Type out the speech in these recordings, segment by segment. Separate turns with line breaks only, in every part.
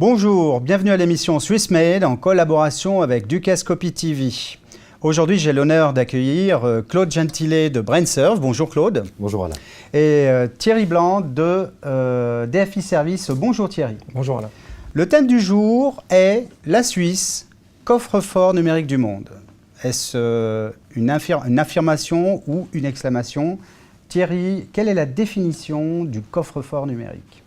Bonjour, bienvenue à l'émission Swiss Made en collaboration avec Ducascopy TV. Aujourd'hui, j'ai l'honneur d'accueillir Claude Gentilet de BrainServe. Bonjour Claude.
Bonjour Alain.
Et Thierry Blanc de DFI Service. Bonjour Thierry.
Bonjour Alain.
Le thème du jour est la Suisse, coffre-fort numérique du monde. Est-ce une affirmation ou une exclamation? Thierry, quelle est la définition du coffre-fort numérique?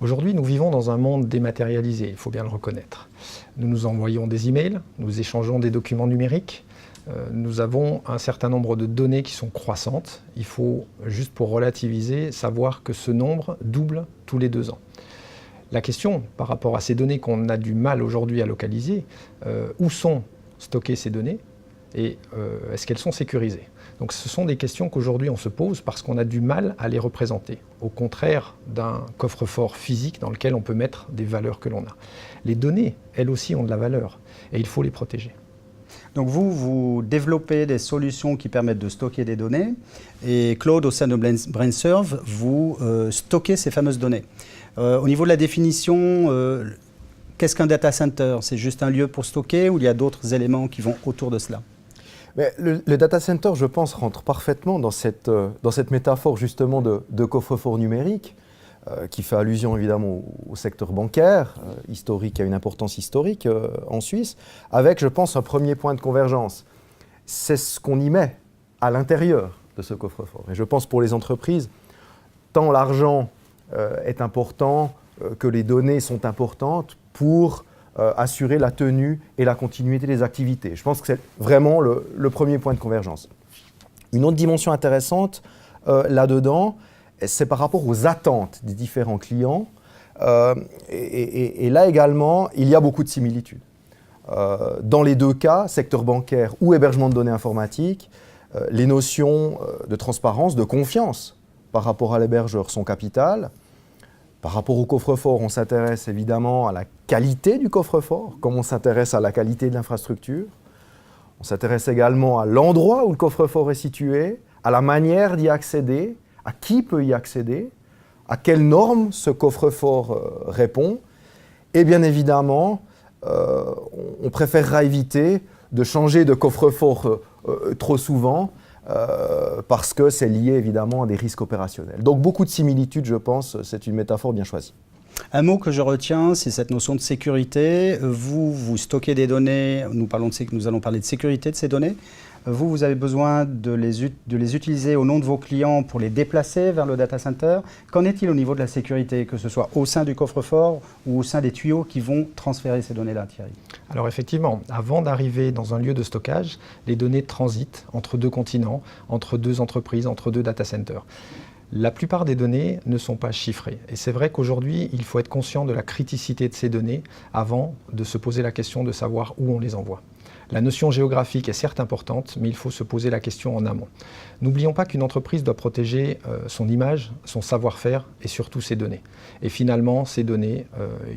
Aujourd'hui, nous vivons dans un monde dématérialisé, il faut bien le reconnaître. Nous nous envoyons des emails, nous échangeons des documents numériques, nous avons un certain nombre de données qui sont croissantes. Il faut, juste pour relativiser, savoir que ce nombre double tous les 2 ans. La question par rapport à ces données qu'on a du mal aujourd'hui à localiser, où sont stockées ces données et est-ce qu'elles sont sécurisées? Donc ce sont des questions qu'aujourd'hui on se pose parce qu'on a du mal à les représenter, au contraire d'un coffre-fort physique dans lequel on peut mettre des valeurs que l'on a. Les données, elles aussi, ont de la valeur et il faut les protéger.
Donc vous développez des solutions qui permettent de stocker des données et Claude, au sein de BrainServe, vous stockez ces fameuses données. Au niveau de la définition, qu'est-ce qu'un data center? C'est juste un lieu pour stocker ou il y a d'autres éléments qui vont autour de cela?
Mais le data center, je pense, rentre parfaitement dans cette métaphore justement de coffre-fort numérique, qui fait allusion évidemment au secteur bancaire, historique, à une importance historique en Suisse, avec, je pense, un premier point de convergence. C'est ce qu'on y met à l'intérieur de ce coffre-fort. Et je pense pour les entreprises, tant l'argent est important que les données sont importantes pour assurer la tenue et la continuité des activités. Je pense que c'est vraiment le premier point de convergence. Une autre dimension intéressante là-dedans, c'est par rapport aux attentes des différents clients. Et là également, il y a beaucoup de similitudes. Dans les 2 cas, secteur bancaire ou hébergement de données informatiques, les notions de transparence, de confiance par rapport à l'hébergeur sont capitales. Par rapport au coffre-fort, on s'intéresse évidemment à la qualité du coffre-fort, comme on s'intéresse à la qualité de l'infrastructure. On s'intéresse également à l'endroit où le coffre-fort est situé, à la manière d'y accéder, à qui peut y accéder, à quelles normes ce coffre-fort répond. Et bien évidemment, on préférera éviter de changer de coffre-fort trop souvent, parce que c'est lié évidemment à des risques opérationnels. Donc beaucoup de similitudes, je pense, c'est une métaphore bien choisie.
Un mot que je retiens, c'est cette notion de sécurité. Vous stockez des données, nous allons parler de sécurité de ces données. Vous avez besoin de les utiliser au nom de vos clients pour les déplacer vers le data center. Qu'en est-il au niveau de la sécurité, que ce soit au sein du coffre-fort ou au sein des tuyaux qui vont transférer ces données-là, Thierry?
Alors effectivement, avant d'arriver dans un lieu de stockage, les données transitent entre 2 continents, entre 2 entreprises, entre 2 data centers. La plupart des données ne sont pas chiffrées. Et c'est vrai qu'aujourd'hui, il faut être conscient de la criticité de ces données avant de se poser la question de savoir où on les envoie. La notion géographique est certes importante, mais il faut se poser la question en amont. N'oublions pas qu'une entreprise doit protéger son image, son savoir-faire et surtout ses données. Et finalement, ces données,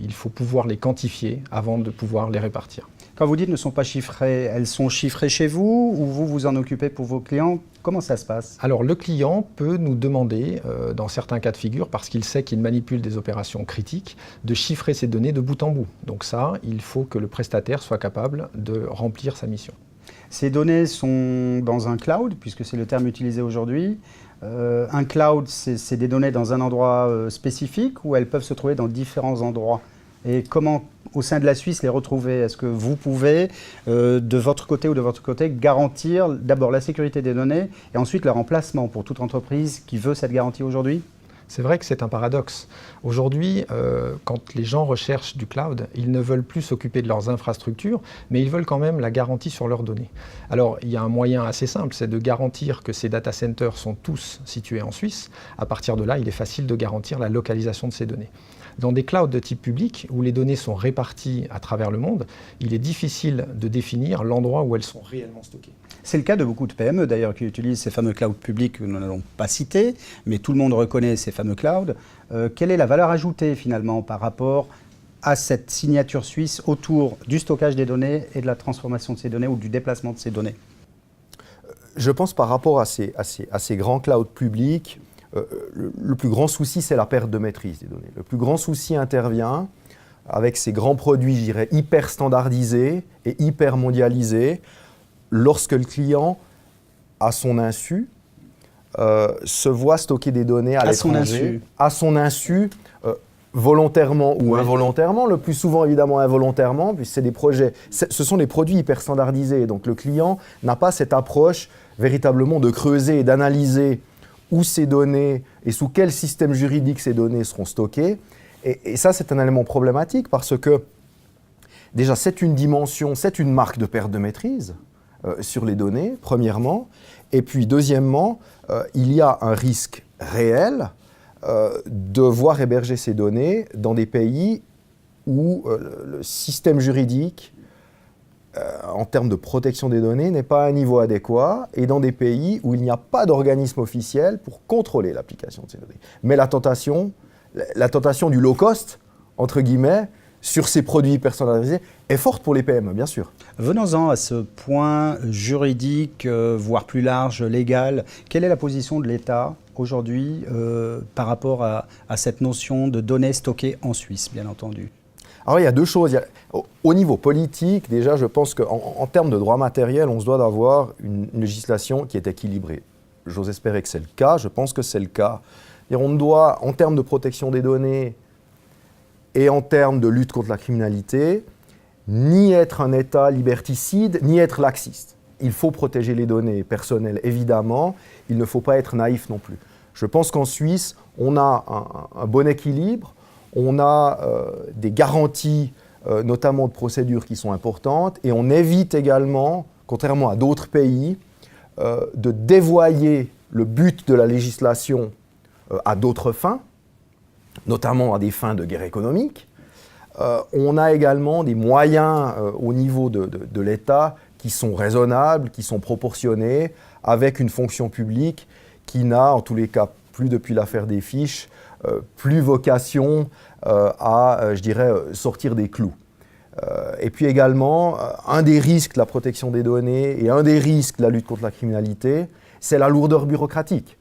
il faut pouvoir les quantifier avant de pouvoir les répartir.
Quand vous dites ne sont pas chiffrées, elles sont chiffrées chez vous ou vous vous en occupez pour vos clients? Comment ça se passe?
Alors le client peut nous demander, dans certains cas de figure, parce qu'il sait qu'il manipule des opérations critiques, de chiffrer ces données de bout en bout. Donc ça, il faut que le prestataire soit capable de remplir sa mission.
Ces données sont dans un cloud, puisque c'est le terme utilisé aujourd'hui. Un cloud, c'est des données dans un endroit spécifique ou elles peuvent se trouver dans différents endroits? Et comment, au sein de la Suisse, les retrouver? Est-ce que vous pouvez, de votre côté ou de votre côté, garantir d'abord la sécurité des données et ensuite leur emplacement pour toute entreprise qui veut cette garantie aujourd'hui?
C'est vrai que c'est un paradoxe. Aujourd'hui, quand les gens recherchent du cloud, ils ne veulent plus s'occuper de leurs infrastructures, mais ils veulent quand même la garantie sur leurs données. Alors, il y a un moyen assez simple, c'est de garantir que ces data centers sont tous situés en Suisse. À partir de là, il est facile de garantir la localisation de ces données. Dans des clouds de type public, où les données sont réparties à travers le monde, il est difficile de définir l'endroit où elles sont réellement stockées.
C'est le cas de beaucoup de PME d'ailleurs qui utilisent ces fameux clouds publics que nous n'allons pas citer, mais tout le monde reconnaît ces fameux clouds. Quelle est la valeur ajoutée finalement par rapport à cette signature suisse autour du stockage des données et de la transformation de ces données ou du déplacement de ces données?
Je pense par rapport à ces grands clouds publics, le plus grand souci, c'est la perte de maîtrise des données. Le plus grand souci intervient avec ces grands produits, je dirais, hyper standardisés et hyper mondialisés, lorsque le client, à son insu, se voit stocker des données à l'étranger, à son insu, volontairement ou involontairement, le plus souvent évidemment involontairement, puisque c'est des projets, ce sont des produits hyper standardisés, donc le client n'a pas cette approche véritablement de creuser et d'analyser où ces données et sous quel système juridique ces données seront stockées. Et ça, c'est un élément problématique parce que déjà, c'est une dimension, c'est une marque de perte de maîtrise sur les données, premièrement. Et puis, deuxièmement, il y a un risque réel de voir héberger ces données dans des pays où le système juridique, en termes de protection des données, n'est pas à un niveau adéquat, et dans des pays où il n'y a pas d'organisme officiel pour contrôler l'application de ces données. Mais la tentation du low cost, entre guillemets, sur ces produits personnalisés, est forte pour les PME, bien sûr.
Venons-en à ce point juridique, voire plus large, légal. Quelle est la position de l'État aujourd'hui par rapport à cette notion de données stockées en Suisse, bien entendu?
Alors il y a deux choses. Au niveau politique, déjà, je pense qu'en termes de droit matériel, on se doit d'avoir une législation qui est équilibrée. J'ose espérer que c'est le cas, je pense que c'est le cas. Et on doit, en termes de protection des données et en termes de lutte contre la criminalité, ni être un État liberticide, ni être laxiste. Il faut protéger les données personnelles, évidemment. Il ne faut pas être naïf non plus. Je pense qu'en Suisse, on a un bon équilibre. On a des garanties, notamment de procédures qui sont importantes, et on évite également, contrairement à d'autres pays, de dévoyer le but de la législation à d'autres fins, notamment à des fins de guerre économique. On a également des moyens au niveau de l'État qui sont raisonnables, qui sont proportionnés, avec une fonction publique qui n'a, en tous les cas, plus depuis l'affaire des fiches, plus vocation à, je dirais, sortir des clous. Et puis également, un des risques de la protection des données et un des risques de la lutte contre la criminalité, c'est la lourdeur bureaucratique.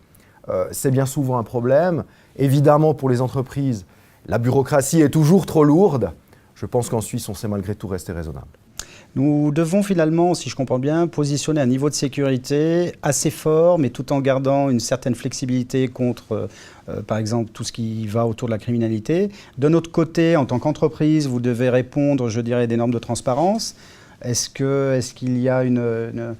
C'est bien souvent un problème. Évidemment, pour les entreprises, la bureaucratie est toujours trop lourde. Je pense qu'en Suisse, on sait malgré tout rester raisonnable.
Nous devons finalement, si je comprends bien, positionner un niveau de sécurité assez fort, mais tout en gardant une certaine flexibilité contre, par exemple, tout ce qui va autour de la criminalité. De notre côté, en tant qu'entreprise, vous devez répondre, je dirais, des normes de transparence. Est-ce qu'il y a une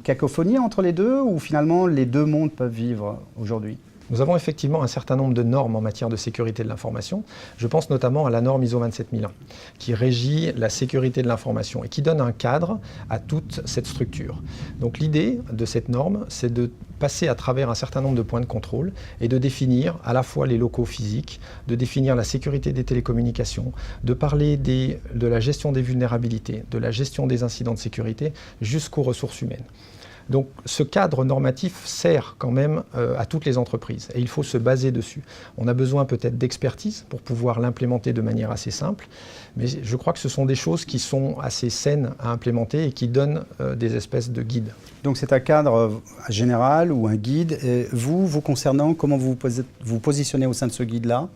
cacophonie entre les deux, ou finalement les deux mondes peuvent vivre aujourd'hui ?
Nous avons effectivement un certain nombre de normes en matière de sécurité de l'information. Je pense notamment à la norme ISO 27001, qui régit la sécurité de l'information et qui donne un cadre à toute cette structure. Donc l'idée de cette norme, c'est de passer à travers un certain nombre de points de contrôle et de définir à la fois les locaux physiques, de définir la sécurité des télécommunications, de parler de la gestion des vulnérabilités, de la gestion des incidents de sécurité jusqu'aux ressources humaines. Donc ce cadre normatif sert quand même à toutes les entreprises et il faut se baser dessus. On a besoin peut-être d'expertise pour pouvoir l'implémenter de manière assez simple, mais je crois que ce sont des choses qui sont assez saines à implémenter et qui donnent des espèces de guides.
Donc c'est un cadre général ou un guide. Et vous concernant, comment vous vous positionnez au sein de ce guide-là ?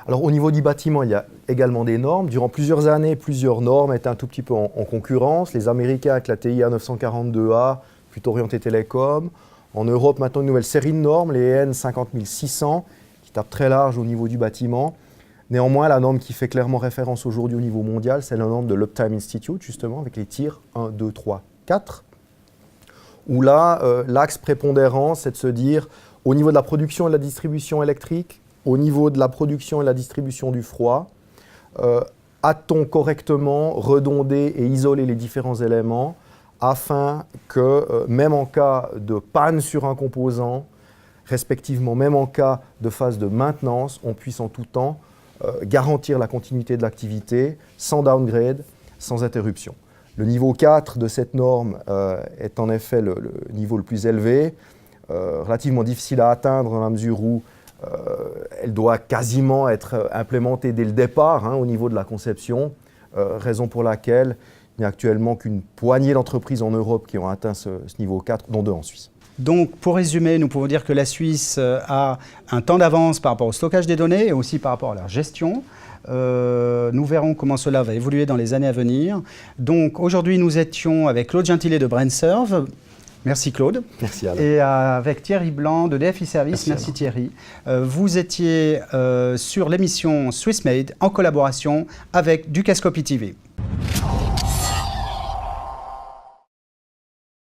Alors au niveau du bâtiment, il y a également des normes. Durant plusieurs années, plusieurs normes étaient un tout petit peu en concurrence. Les Américains avec la TIA 942A, plutôt orienté télécom. En Europe, maintenant, une nouvelle série de normes, les EN 50600, qui tapent très large au niveau du bâtiment. Néanmoins, la norme qui fait clairement référence aujourd'hui au niveau mondial, c'est la norme de l'Uptime Institute, justement, avec les tirs 1, 2, 3, 4, où là, l'axe prépondérant, c'est de se dire, au niveau de la production et de la distribution électrique, au niveau de la production et de la distribution du froid, a-t-on correctement redondé et isolé les différents éléments afin que, même en cas de panne sur un composant, respectivement, même en cas de phase de maintenance, on puisse en tout temps garantir la continuité de l'activité sans downgrade, sans interruption. Le niveau 4 de cette norme est en effet le niveau le plus élevé, relativement difficile à atteindre dans la mesure où elle doit quasiment être implémentée dès le départ au niveau de la conception, raison pour laquelle il n'y a actuellement qu'une poignée d'entreprises en Europe qui ont atteint ce niveau 4, dont 2 en Suisse.
Donc, pour résumer, nous pouvons dire que la Suisse a un temps d'avance par rapport au stockage des données et aussi par rapport à leur gestion. Nous verrons comment cela va évoluer dans les années à venir. Donc, aujourd'hui, nous étions avec Claude Gentillet de BrainServe. Merci Claude.
Merci Alain.
Et avec Thierry Blanc de DFI Service. Merci Thierry. Vous étiez sur l'émission Swissmade en collaboration avec Ducascopy TV.